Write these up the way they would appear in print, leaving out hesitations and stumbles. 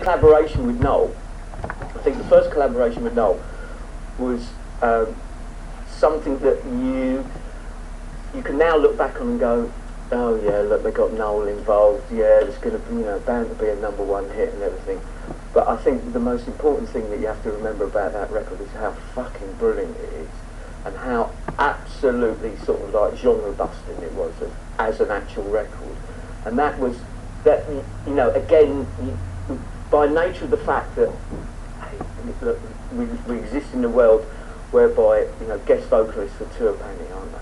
collaboration with Noel, I think the first collaboration with Noel was something that you can now look back on and go, oh yeah, look, they got Noel involved, yeah, there's going to be, bound to be a #1 hit and everything. But I think the most important thing that you have to remember about that record is how fucking brilliant it is, and how absolutely sort of like genre busting it was as an actual record. And that was, that, again, by nature of the fact that, hey, look, we exist in a world whereby, guest vocalists are to a penny, aren't they?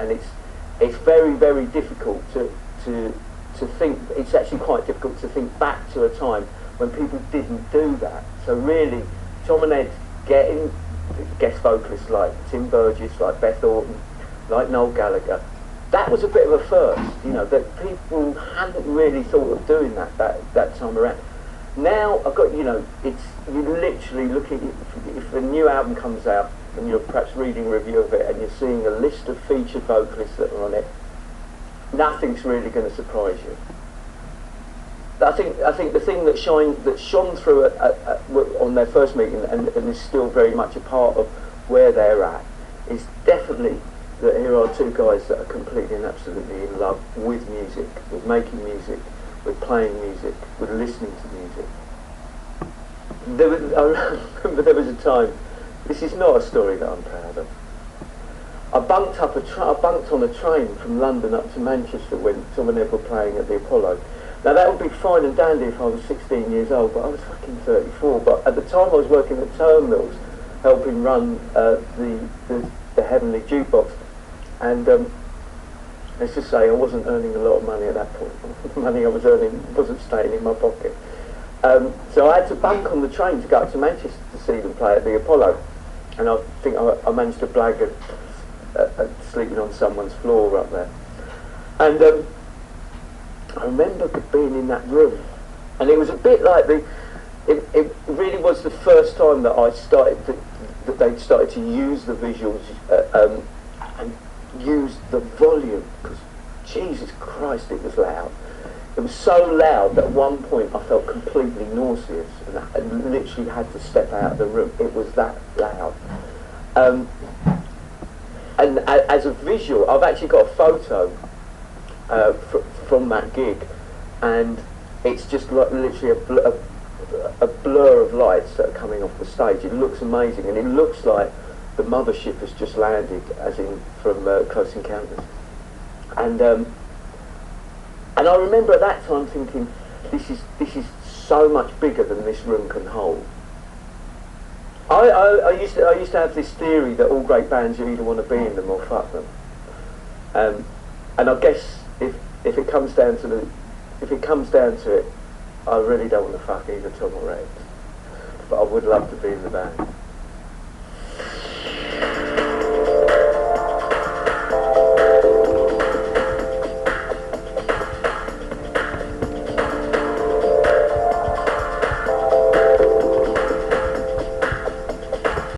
And it's very, very difficult to think, it's actually quite difficult to think back to a time when people didn't do that. So really, Tom and Ed getting guest vocalists like Tim Burgess, like Beth Orton, like Noel Gallagher, that was a bit of a first, that people hadn't really thought of doing that time around. Now, I've got, it's, you literally looking, if a new album comes out, and you're perhaps reading a review of it, and you're seeing a list of featured vocalists that are on it, nothing's really going to surprise you. I think the thing that shone through on their first meeting, and is still very much a part of where they're at, is definitely that here are two guys that are completely and absolutely in love with music, with making music, with playing music, with listening to music. I remember there was a time, this is not a story that I'm proud of. I bunked on a train from London up to Manchester when Tom and Ed were playing at the Apollo. Now that would be fine and dandy if I was 16 years old, but I was fucking 34. But at the time I was working at Terminals, helping run the Heavenly Jukebox, and let's just say I wasn't earning a lot of money at that point. The money I was earning wasn't staying in my pocket. So I had to bunk on the train to go up to Manchester to see them play at the Apollo. And I think I managed to blag at sleeping on someone's floor up there. And I remember being in that room, and it was a bit like it really was the first time that that they'd started to use the visuals and use the volume, because Jesus Christ, it was loud. It was so loud that at one point I felt completely nauseous and I literally had to step out of the room. It was that loud. And as a visual, I've actually got a photo from that gig, and it's just like literally a blur of lights that are coming off the stage. It looks amazing, and it looks like the mothership has just landed, as in from Close Encounters. And I remember at that time thinking, this is so much bigger than this room can hold. I used to have this theory that all great bands, you either want to be in them or fuck them. And I guess if it comes down to it, I really don't want to fuck either Tom or Ed. But I would love to be in the band.